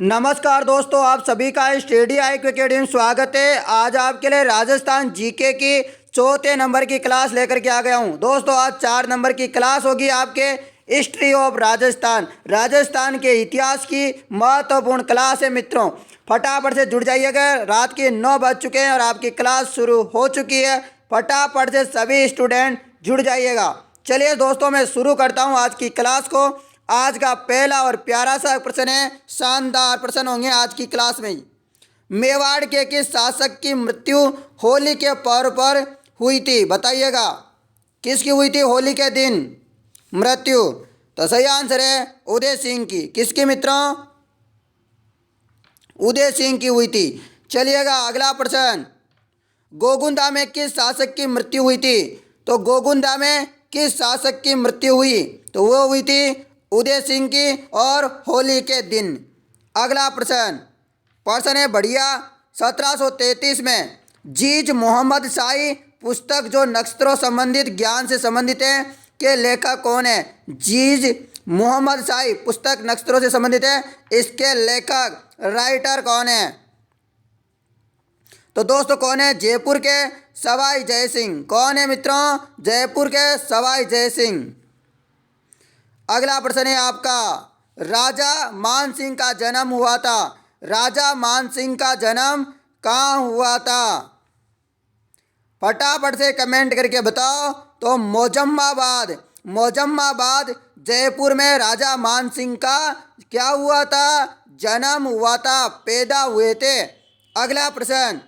नमस्कार दोस्तों, आप सभी का स्टडी IQ अकेडमी में स्वागत है। आज आपके लिए राजस्थान जीके की चौथे नंबर की क्लास लेकर के आ गया हूं। दोस्तों आज 4 नंबर की क्लास होगी आपके हिस्ट्री ऑफ राजस्थान, राजस्थान के इतिहास की महत्वपूर्ण क्लास है। मित्रों फटाफट से जुड़ जाइएगा। रात के 9 बज चुके हैं और आपकी क्लास शुरू हो चुकी है। फटाफट से सभी स्टूडेंट जुड़ जाइएगा। चलिए दोस्तों मैं शुरू करता हूँ आज की क्लास को। आज का पहला और प्यारा सा प्रश्न है, शानदार प्रश्न होंगे आज की क्लास में। मेवाड़ के किस शासक की मृत्यु होली के पर्व पर हुई थी? बताइएगा किसकी हुई थी होली के दिन मृत्यु? तो सही आंसर है उदय सिंह की। किसकी मित्रों? उदय सिंह की हुई थी। चलिएगा अगला प्रश्न, गोगुंदा में किस शासक की मृत्यु हुई थी? तो गोगुंदा में किस शासक की मृत्यु हुई? तो वो हुई थी उदय सिंह की और होली के दिन। अगला प्रश्न है बढ़िया। 1733 में जीज मोहम्मद शाही पुस्तक जो नक्षत्रों संबंधित ज्ञान से संबंधित है के लेखक कौन है? जीज मोहम्मद शाही पुस्तक नक्षत्रों से संबंधित है, इसके लेखक राइटर कौन है? तो दोस्तों कौन है? जयपुर के सवाई जय सिंह। कौन है मित्रों? जयपुर के सवाई जय सिंह। अगला प्रश्न है आपका, राजा मान सिंह का जन्म हुआ था। राजा मान सिंह का जन्म कहाँ हुआ था? फटाफट से कमेंट करके बताओ। तो मोजम्माबाद, मोजम्माबाद जयपुर में राजा मान सिंह का क्या हुआ था? जन्म हुआ था, पैदा हुए थे। अगला प्रश्न,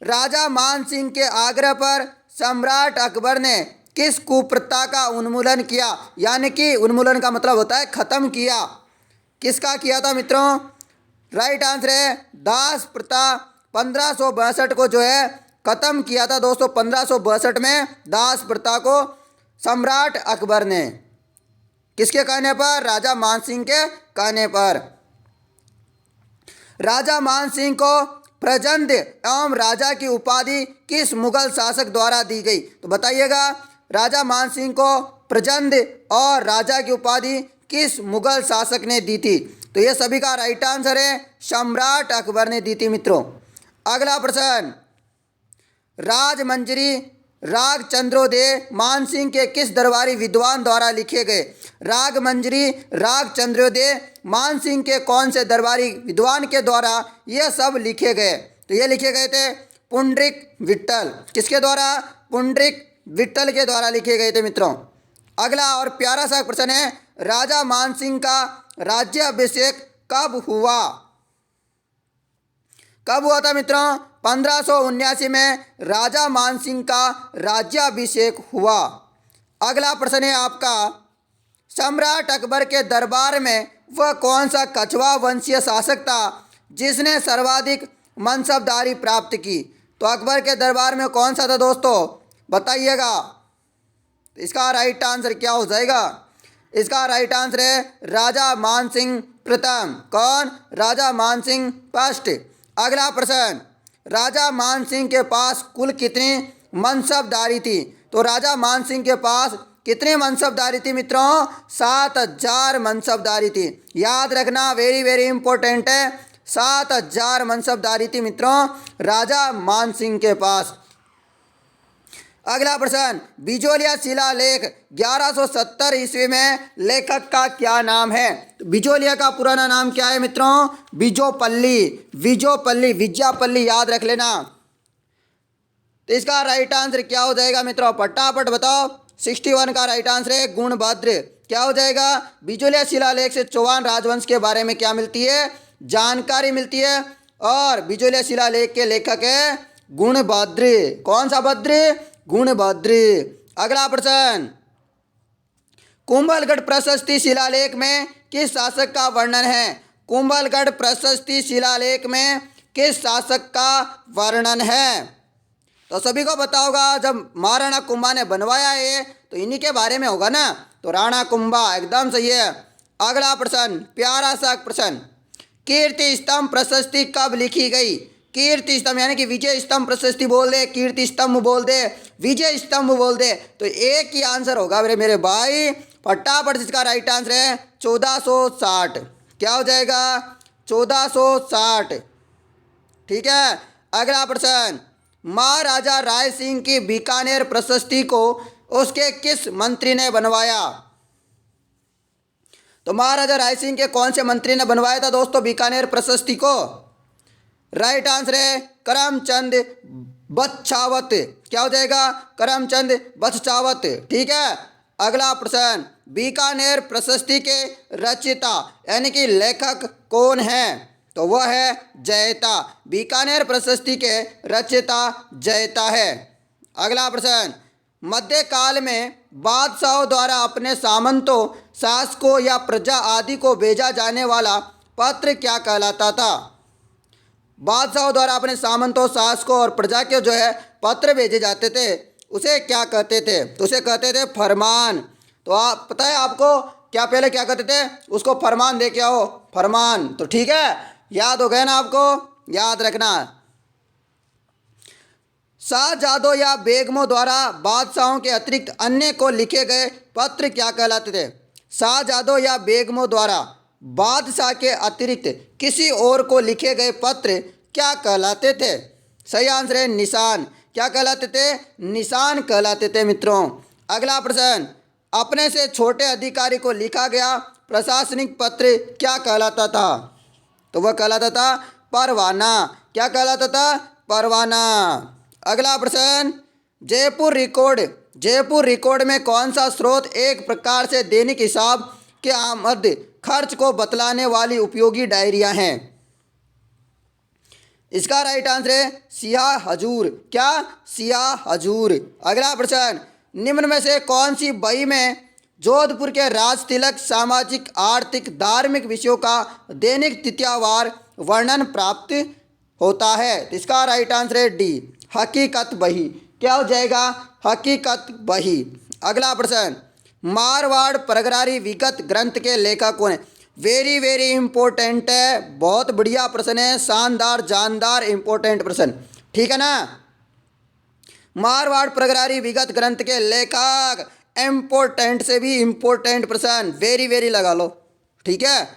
राजा मान सिंह के आग्रह पर सम्राट अकबर ने किस कुप्रथा का उन्मूलन किया? यानी कि उन्मूलन का मतलब होता है खत्म किया। किसका किया था मित्रों? राइट आंसर है दास प्रथा। 1562 को जो है खत्म किया था दोस्तों। 1562 में दास प्रथा को सम्राट अकबर ने। किसके कहने पर? राजा मान सिंह के कहने पर। राजा मान सिंह को प्रजंद एवं राजा की उपाधि किस मुगल शासक द्वारा दी गई? तो बताइएगा राजा मान सिंह को प्रजंद और राजा की उपाधि किस मुगल शासक ने दी थी? तो ये सभी का राइट आंसर है सम्राट अकबर ने दी थी मित्रों। अगला प्रश्न, राजमंजरी राग चंद्रोदय मान सिंह के किस दरबारी विद्वान द्वारा लिखे गए? रागमंजरी राग चंद्रोदय मान सिंह के कौन से दरबारी विद्वान के द्वारा ये सब लिखे गए? तो ये लिखे गए थे पुंडरीक विट्ठल। किसके द्वारा? पुंडरीक विट्ठल के द्वारा लिखे गए थे मित्रों। अगला और प्यारा सा प्रश्न है, राजा मान सिंह का राज्याभिषेक कब हुआ? कब हुआ था मित्रों? 1579 में राजा मान सिंह का राज्याभिषेक हुआ। अगला प्रश्न है आपका, सम्राट अकबर के दरबार में वह कौन सा कछवा वंशीय शासक था जिसने सर्वाधिक मनसबदारी प्राप्त की? तो अकबर के दरबार में कौन सा था दोस्तों? बताइएगा। तो इसका राइट आंसर क्या हो जाएगा? इसका राइट आंसर है राजा मान सिंह प्रथम। कौन? राजा मान सिंह फर्स्ट। अगला प्रश्न, राजा मान सिंह के पास कुल कितनी मनसबदारी थी? तो राजा मान सिंह के पास कितनी मनसबदारी थी मित्रों? 7000 मनसबदारी थी। याद रखना, वेरी वेरी इंपॉर्टेंट है। 7000 मनसबदारी थी मित्रों राजा मान सिंह के पास। अगला प्रश्न, बिजोलिया शिलालेख 1170 ईस्वी में लेखक का क्या नाम है? तो बिजोलिया का पुराना नाम क्या है मित्रों? बिजोपल्ली। बिजोपल्ली, विजयापल्ली याद रख लेना। तो इसका राइट आंसर क्या हो जाएगा मित्रों? फटाफट बताओ। 61 का राइट आंसर है गुणभद्र। क्या हो जाएगा? बिजोलिया शिलालेख से चौहान राजवंश के बारे में क्या मिलती है? जानकारी मिलती है। और बिजोलिया शिलालेख के लेखक है गुणभद्र। कौन सा भद्र? गुणभद्र। अगला प्रश्न, कुंभलगढ़ प्रशस्ति शिलालेख में किस शासक का वर्णन है? कुंभलगढ़ प्रशस्ति शिलालेख में किस शासक का वर्णन है? तो सभी को पता होगा, जब महाराणा कुंभा ने बनवाया है तो इन्हीं के बारे में होगा ना। तो राणा कुंभा एकदम सही है। अगला प्रश्न, प्यारा सा प्रश्न, कीर्ति स्तंभ प्रशस्ति कब लिखी गई? कीर्ति स्तंभ यानी कि विजय स्तंभ प्रशस्ति बोल दे, कीर्ति स्तंभ बोल दे, विजय स्तंभ बोल दे, तो एक ही आंसर होगा मेरे भाई। फटाफट इसका राइट आंसर है 1460। क्या हो जाएगा? 1460। ठीक है। अगला प्रश्न, महाराजा राय सिंह की बीकानेर प्रशस्ति को उसके किस मंत्री ने बनवाया? तो महाराजा राय सिंह के कौन से मंत्री ने बनवाया था दोस्तों बीकानेर प्रशस्ति को? राइट आंसर है करमचंद बछावत। क्या हो जाएगा? करमचंद बछावत। ठीक है। अगला प्रश्न, बीकानेर प्रशस्ति के रचयिता यानी कि लेखक कौन है? तो वह है जयता। बीकानेर प्रशस्ति के रचयिता जयता है। अगला प्रश्न, मध्यकाल में बादशाहों द्वारा अपने सामंतों, शासकों या प्रजा आदि को भेजा जाने वाला पत्र क्या कहलाता था? बादशाहों द्वारा अपने सामंतों, शासकों और प्रजा के जो है पत्र भेजे जाते थे उसे क्या कहते थे? तो उसे कहते थे फरमान। तो आप पता है आपको क्या पहले क्या कहते थे? उसको फरमान दे के आओ, फरमान। तो ठीक है, याद हो गया ना आपको? याद रखना। शाहजादों या बेगमों द्वारा बादशाहों के अतिरिक्त अन्य को लिखे गए पत्र क्या कहलाते थे? शाहजादों या बेगमों द्वारा बादशाह के अतिरिक्त किसी और को लिखे गए पत्र क्या कहलाते थे? सही आंसर है निशान। क्या कहलाते थे? निशान कहलाते थे मित्रों। अगला प्रश्न, अपने से छोटे अधिकारी को लिखा गया प्रशासनिक पत्र क्या कहलाता था? तो वह कहलाता था परवाना। क्या कहलाता था? परवाना। अगला प्रश्न, जयपुर रिकॉर्ड में कौन सा स्रोत एक प्रकार से दैनिक हिसाब के आमद खर्च को बतलाने वाली उपयोगी डायरियां हैं? इसका राइट आंसर है सियाह हजूर। क्या? सियाह हजूर। अगला प्रश्न, निम्न में से कौन सी बही में जोधपुर के राज तिलक सामाजिक, आर्थिक, धार्मिक विषयों का दैनिक तिथिवार वर्णन प्राप्त होता है? इसका राइट आंसर है डी, हकीकत बही। क्या हो जाएगा? हकीकत बही। अगला प्रश्न, मारवाड़ प्रगरारी विगत ग्रंथ के लेखक कौन है? वेरी वेरी इंपॉर्टेंट है, बहुत बढ़िया प्रश्न है, शानदार जानदार इंपॉर्टेंट प्रश्न। ठीक है ना? मारवाड़ प्रगरारी विगत ग्रंथ के लेखक, इम्पोर्टेंट से भी इम्पोर्टेंट प्रश्न, वेरी वेरी लगा लो। ठीक है,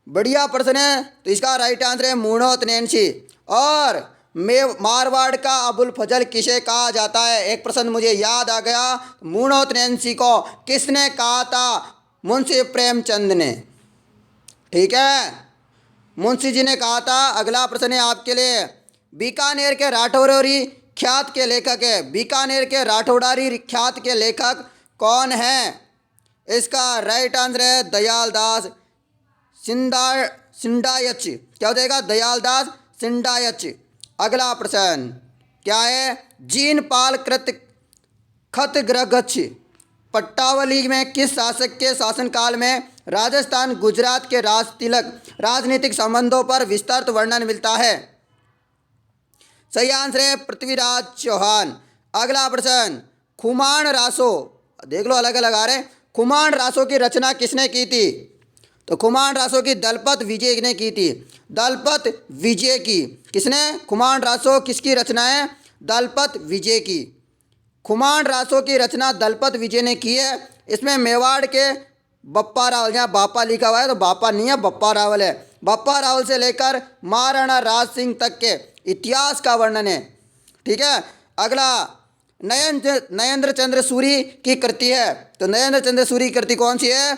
बढ़िया प्रश्न है। तो इसका राइट आंसर है मुणोत नैन्सी। और मारवाड़ का अबुल फजल किसे कहा जाता है? एक प्रश्न मुझे याद आ गया, मुणोत नैन्सी को किसने कहा था? मुंशी प्रेमचंद ने। ठीक है, मुंशी जी ने कहा था। अगला प्रश्न है आपके लिए, बीकानेर के राठौरी ख्यात के लेखक है, बीकानेर के राठौड़ारी ख्यात के लेखक कौन है? इसका राइट आंसर है दयाल दास सिंडायच। क्या हो जाएगा? दयाल दास सिंडायच। अगला प्रश्न क्या है? जीन पाल कृत खतग्रगछ पट्टावली में किस शासक के शासनकाल में राजस्थान गुजरात के राज तिलक राजनीतिक संबंधों पर विस्तृत वर्णन मिलता है? सही आंसर है पृथ्वीराज चौहान। अगला प्रश्न, खुमान रासो, देख लो अलग अलग आ रहे हैं। खुमान रासो की रचना किसने की थी? तो खुमान रासो की दलपत विजय ने की थी। दलपत विजय की किसने? खुमान रासो किसकी रचना है? दलपत विजय की। खुमान रासो की रचना दलपत विजय ने की है। इसमें मेवाड़ के बप्पा रावल, यहाँ बापा लिखा हुआ है तो बापा नहीं है, बप्पा रावल है। बप्पा रावल से लेकर महाराणा राज सिंह तक के इतिहास का वर्णन है। ठीक है। अगला नरेंद्र चंद्र सूरी की कृति है। तो नरेंद्र चंद्र सूरी की कृति कौन सी है?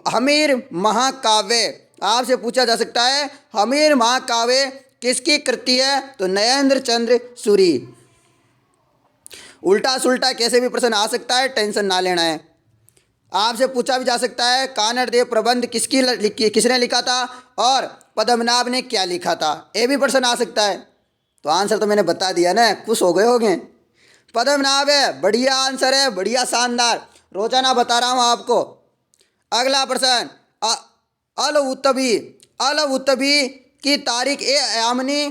हमीर महाकाव्य। आपसे पूछा जा सकता है हमीर महाकाव्य किसकी कृति है? तो नरेंद्र चंद्र सूरी। उल्टा सुल्टा कैसे भी प्रश्न आ सकता है, टेंशन ना लेना है। आपसे पूछा भी जा सकता है कानड़ देव प्रबंध किसने लिखा था और पद्मनाभ ने क्या लिखा था, ये भी प्रश्न आ सकता है। तो आंसर तो मैंने बता दिया ना, खुश हो गए होंगे। पद्मनाभ है, बढ़िया आंसर है, बढ़िया शानदार, रोजाना बता रहा हूँ आपको। अगला प्रश्न, अल उत्तबी की तारीख ए यामिनी,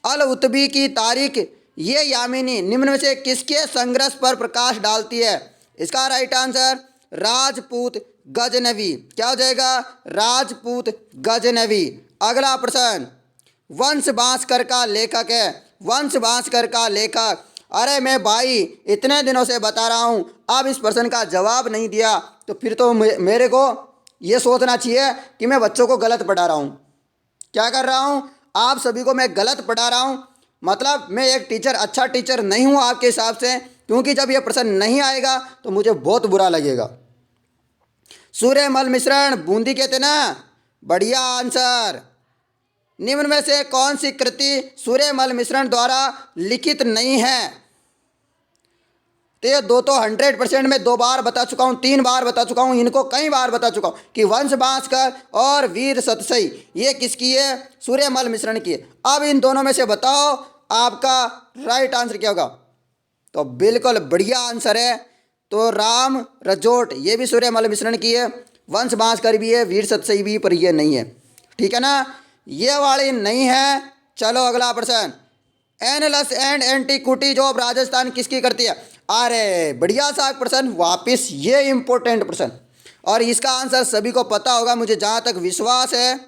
अल उत्तबी की तारीख ये यामिनी निम्न में से किसके संघर्ष पर प्रकाश डालती है? इसका राइट आंसर राजपूत गजनवी। क्या हो जाएगा? राजपूत गजनवी। अगला प्रश्न, वंश भास्कर का लेखक है। वंश भास्कर का लेखक, अरे मैं भाई इतने दिनों से बता रहा हूँ, अब इस प्रश्न का जवाब नहीं दिया तो फिर तो मेरे को ये सोचना चाहिए कि मैं बच्चों को गलत पढ़ा रहा हूँ। क्या कर रहा हूँ, आप सभी को मैं गलत पढ़ा रहा हूँ। मतलब मैं एक टीचर, अच्छा टीचर नहीं हूँ आपके हिसाब से, क्योंकि जब ये प्रश्न नहीं आएगा तो मुझे बहुत बुरा लगेगा। सूर्य मल मिश्रण बूंदी कहते ना। बढ़िया आंसर। निम्न में से कौन सी कृति सूर्य मल मिश्रण द्वारा लिखित नहीं है? तो ये दो तो 100% में 2 बार बता चुका हूँ, 3 बार बता चुका हूँ, इनको कई बार बता चुका हूँ कि वंश भास्कर और वीर सतसई ये किसकी है? सूर्यमल मिश्रण की है। अब इन दोनों में से बताओ आपका राइट आंसर क्या होगा? तो बिल्कुल बढ़िया आंसर है। तो राम रजोट ये भी सूर्यमल मिश्रण की है, वंश भास्कर भी है, वीर सतसई भी, पर ये नहीं है। ठीक है ना, ये वाली नहीं है। चलो अगला प्रश्न। Annulus and antiquity job Rajasthan किसकी करती है? अरे बढ़िया सा प्रश्न, वापिस ये इंपॉर्टेंट प्रश्न, और इसका आंसर सभी को पता होगा मुझे जहाँ तक विश्वास है,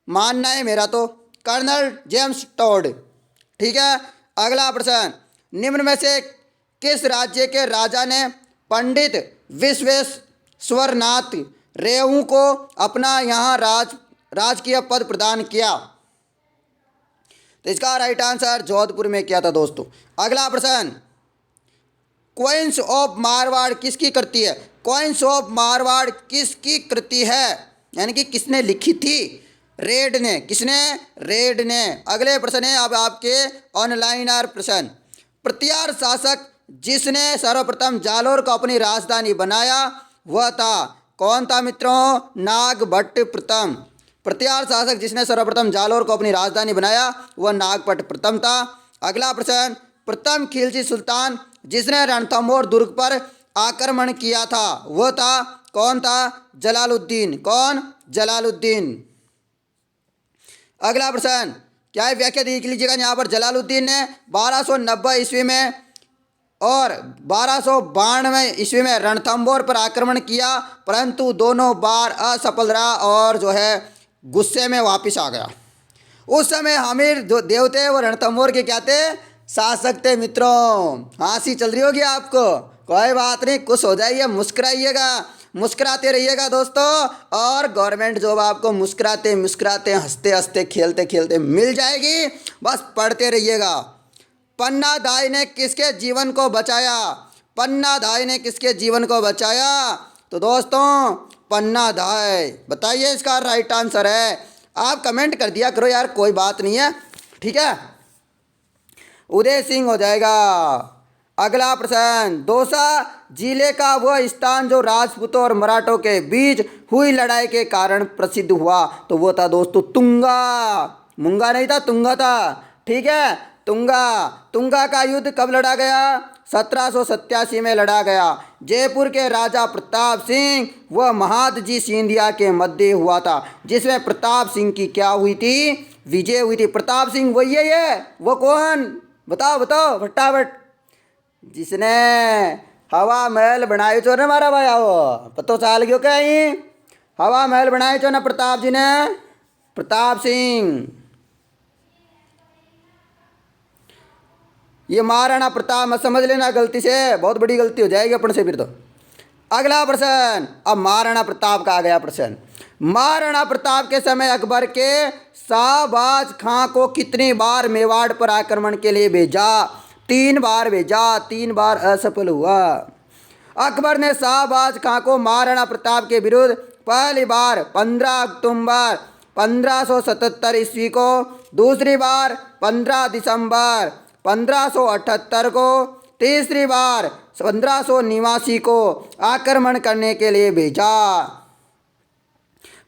मानना है मेरा तो, कर्नल जेम्स टॉड। ठीक है, अगला प्रश्न। निम्न में से किस राज्य के राजा ने पंडित विश्वेश्वरनाथ रेऊ को अपना यहाँ राजकीय पद प्रदान किया? तो इसका राइट आंसर जोधपुर में किया था दोस्तों। अगला प्रश्न। क्वींस ऑफ मारवाड़ किसकी कृति है? क्वींस ऑफ मारवाड़ किसकी कृति है, यानी कि किसने लिखी थी? रेड ने। किसने? रेड ने। अगले प्रश्न है अब आपके ऑनलाइन आर प्रश्न। प्रतिहार शासक जिसने सर्वप्रथम जालोर को अपनी राजधानी बनाया वह था? कौन था मित्रों? नागभट्ट प्रथम। प्रतिहार शासक जिसने सर्वप्रथम जालोर को अपनी राजधानी बनाया वह नागभट्ट प्रथम था। अगला प्रश्न। प्रथम खिलजी सुल्तान जिसने रणथंभौर दुर्ग पर आक्रमण किया था वह था? कौन था? जलालुद्दीन। कौन? जलालुद्दीन। अगला प्रश्न। क्या है व्याख्या देख लीजिएगा यहाँ पर। जलालुद्दीन ने 1290 ईस्वी में और 1292 ईस्वी में रणथंभौर पर आक्रमण किया, परंतु दोनों बार असफल रहा और जो है गुस्से में वापस आ गया। उस समय हमीर जो देव थे वो रणथंभौर के क्या थे? शासक थे मित्रों। हंसी चल रही होगी आपको, कोई बात नहीं, खुश हो जाइए, मुस्कुराइएगा, मुस्कुराते रहिएगा दोस्तों, और गवर्नमेंट जॉब आपको मुस्कुराते मुस्कुराते हंसते हंसते खेलते खेलते मिल जाएगी। बस पढ़ते रहिएगा। पन्ना दाई ने किसके जीवन को बचाया? पन्ना दाई ने किसके जीवन को बचाया? तो दोस्तों पन्ना दाई। बताइए इसका राइट आंसर है। आप कमेंट कर दिया करो यार, कोई बात नहीं है। ठीक है, उदय सिंह हो जाएगा। अगला प्रश्न। दौसा जिले का वह स्थान जो राजपूतों और मराठों के बीच हुई लड़ाई के कारण प्रसिद्ध हुआ, तो वो था दोस्तों तुंगा। मुंगा नहीं था, तुंगा था। ठीक है, तुंगा। तुंगा का युद्ध कब लड़ा गया? 1787 में लड़ा गया। जयपुर के राजा प्रताप सिंह व महादजी सिंधिया के मध्य हुआ था, जिसमें प्रताप सिंह की क्या हुई थी? विजय हुई थी। प्रताप सिंह वही है ये? वो कौन? बताओ बताओ फटाफट। जिसने हवा महल बनाए चो ना मारा भाई, आओ पतो चाल गयो कहीं। हवा महल बनाए चो ना प्रताप जी ने, प्रताप सिंह। ये महाराणा प्रताप मत समझ लेना गलती से, बहुत बड़ी गलती हो जाएगी अपन से फिर तो। अगला प्रश्न। अब महाराणा प्रताप का आ गया प्रश्न। महाराणा प्रताप के समय अकबर के शाहबाज खां को कितनी बार मेवाड़ पर आक्रमण के लिए भेजा? 3 बार भेजा, 3 बार असफल हुआ। अकबर ने शाहबाज खां को महाराणा प्रताप के विरुद्ध पहली बार 15 अक्टूबर 1577 ईस्वी को, दूसरी बार 15 दिसंबर 1578 को, तीसरी बार 1589 को आक्रमण करने के लिए भेजा,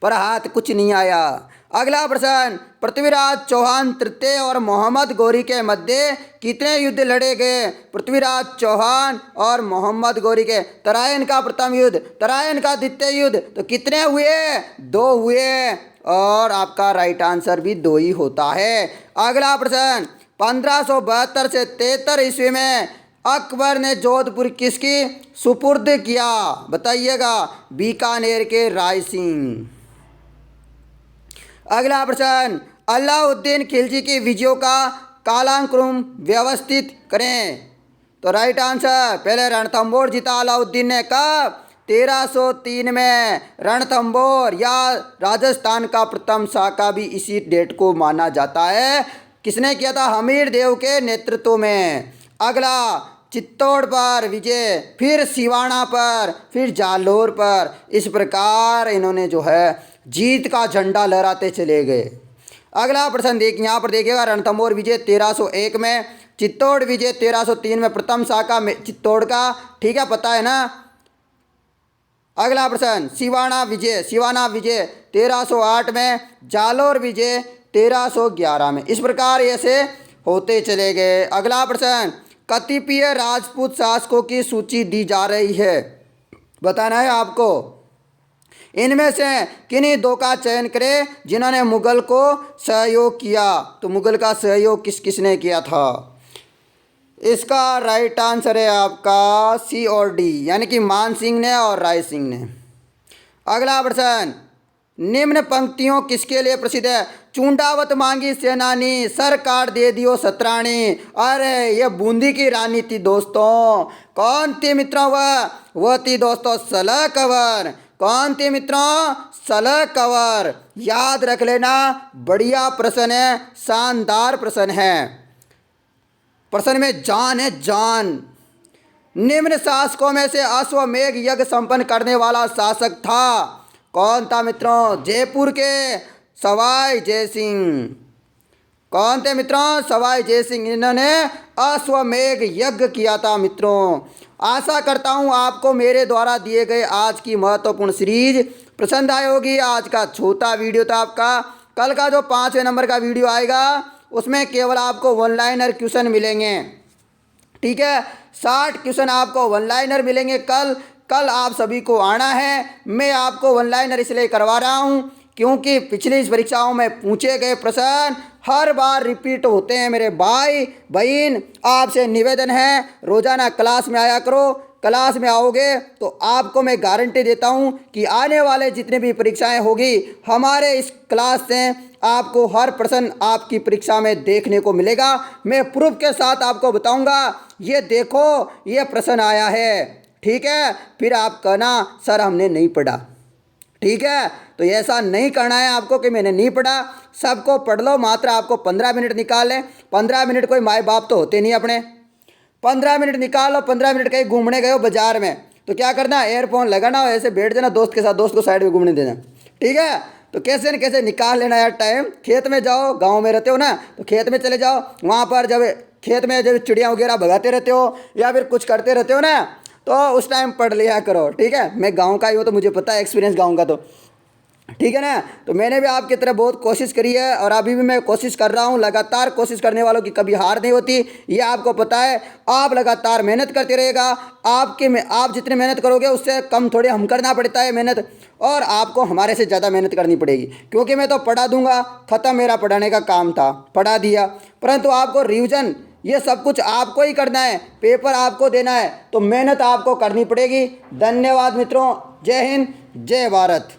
पर हाथ कुछ नहीं आया। अगला प्रश्न। पृथ्वीराज चौहान तृतीय और मोहम्मद गौरी के मध्य कितने युद्ध लड़े गए? पृथ्वीराज चौहान और मोहम्मद गौरी के। तराइन का प्रथम युद्ध, तराइन का द्वितीय युद्ध, तो कितने हुए? 2 हुए, और आपका राइट आंसर भी 2 ही होता है। अगला प्रश्न। 1572 से 73 ईस्वी में अकबर ने जोधपुर किसकी सुपुर्द किया? बताइएगा। बीकानेर के राय सिंह। अगला प्रश्न। अलाउद्दीन खिलजी की विजयों का कालानुक्रम व्यवस्थित करें। तो राइट आंसर। पहले रणथंभौर जीता अलाउद्दीन ने कब? 1303 में रणथंभौर या राजस्थान का प्रथम शाखा भी इसी डेट को माना जाता है। किसने किया था? हमीर देव के नेतृत्व में। अगला चित्तौड़ पर विजय, फिर सिवाना पर, फिर जालोर पर। इस प्रकार इन्होंने जो है जीत का झंडा लहराते चले गए। अगला प्रश्न देखिए, यहाँ पर देखिएगा, रणथंभौर विजय 1301 में, चित्तौड़ विजय 1303 में, प्रथम शाखा में चित्तौड़ का, ठीक है, पता है ना। अगला प्रश्न, सिवाना विजय 1308 में, जालोर विजय 1311 में। इस प्रकार ऐसे होते चले गए। अगला प्रश्न, कतिपय राजपूत शासकों की सूची दी जा रही है, बताना है आपको। इनमें से किन्हीं दो का चयन करें जिन्होंने मुगल को सहयोग किया। तो मुगल का सहयोग किस किसने किया था? इसका राइट आंसर है आपका सी और डी, यानी कि मान सिंह ने और राय सिंह ने। अगला प्रश्न, निम्न पंक्तियों किसके लिए प्रसिद्ध है? चूंडावत मांगी सेनानी, सर काट दे दियो सतरानी। अरे ये बूंदी की रानी थी दोस्तों। कौन थी मित्रों? वह थी दोस्तों सलह कंवर। कौन थी मित्रों? सलह कंवर। याद रख लेना, बढ़िया प्रश्न है, शानदार प्रश्न है। प्रश्न में जान है, जान। निम्न शासकों में से अश्वमेध यज्ञ संपन्न करने वाला शासक था। कौन था मित्रों? जयपुर के सवाई जयसिंह। कौन थे मित्रों? सवाई जयसिंह। इन्होंने अश्वमेध यज्ञ किया था मित्रों। आशा करता हूँ आपको मेरे द्वारा दिए गए आज की महत्वपूर्ण सीरीज पसंद आई होगी। आज का छोटा वीडियो था आपका। कल का जो 5वें नंबर का वीडियो आएगा उसमें केवल आपको वन लाइनर क्वेश्चन मिलेंगे, ठीक है। 60 क्वेश्चन आपको वन लाइनर मिलेंगे। कल आप सभी को आना है। मैं आपको वन लाइनर इसलिए करवा रहा हूँ क्योंकि पिछली परीक्षाओं में पूछे गए प्रश्न हर बार रिपीट होते हैं। मेरे भाई बहन, आपसे निवेदन है रोज़ाना क्लास में आया करो। क्लास में आओगे तो आपको मैं गारंटी देता हूं कि आने वाले जितने भी परीक्षाएं होगी हमारे इस क्लास से आपको हर प्रश्न आपकी परीक्षा में देखने को मिलेगा। मैं प्रूफ के साथ आपको बताऊंगा, ये देखो ये प्रश्न आया है, ठीक है। फिर आप कहना सर हमने नहीं पढ़ा, ठीक है। तो ऐसा नहीं करना है आपको कि मैंने नहीं पढ़ा। सबको पढ़ लो, मात्र आपको 15 मिनट निकाल लें। 15 मिनट कोई माए बाप तो होते नहीं अपने। 15 मिनट निकालो। 15 मिनट कहीं घूमने गए हो बाजार में तो क्या करना, एयरफोन लगाना, ऐसे बैठ जाना दोस्त के साथ, दोस्त को साइड में घूमने देना, ठीक है। तो कैसे न कैसे निकाल लेना यार टाइम। खेत में जाओ, गांव में रहते हो ना, तो खेत में चले जाओ। वहाँ पर जब खेत में जब चिड़िया वगैरह भगाते रहते हो या फिर कुछ करते रहते हो ना, तो उस टाइम पढ़ लिया करो, ठीक है। मैं गाँव का ही हूँ तो मुझे पता है एक्सपीरियंस गाँव का, तो ठीक है ना। तो मैंने भी आपकी तरह बहुत कोशिश करी है और अभी भी मैं कोशिश कर रहा हूँ। लगातार कोशिश करने वालों की कभी हार नहीं होती, ये आपको पता है। आप लगातार मेहनत करते रहेगा। आप जितनी मेहनत करोगे उससे कम थोड़े हम करना पड़ता है मेहनत, और आपको हमारे से ज़्यादा मेहनत करनी पड़ेगी। क्योंकि मैं तो पढ़ा दूंगा, ख़त्म, मेरा पढ़ाने का काम था, पढ़ा दिया। परंतु आपको रिविज़न ये सब कुछ आपको ही करना है, पेपर आपको देना है, तो मेहनत आपको करनी पड़ेगी। धन्यवाद मित्रों। जय हिंद, जय भारत।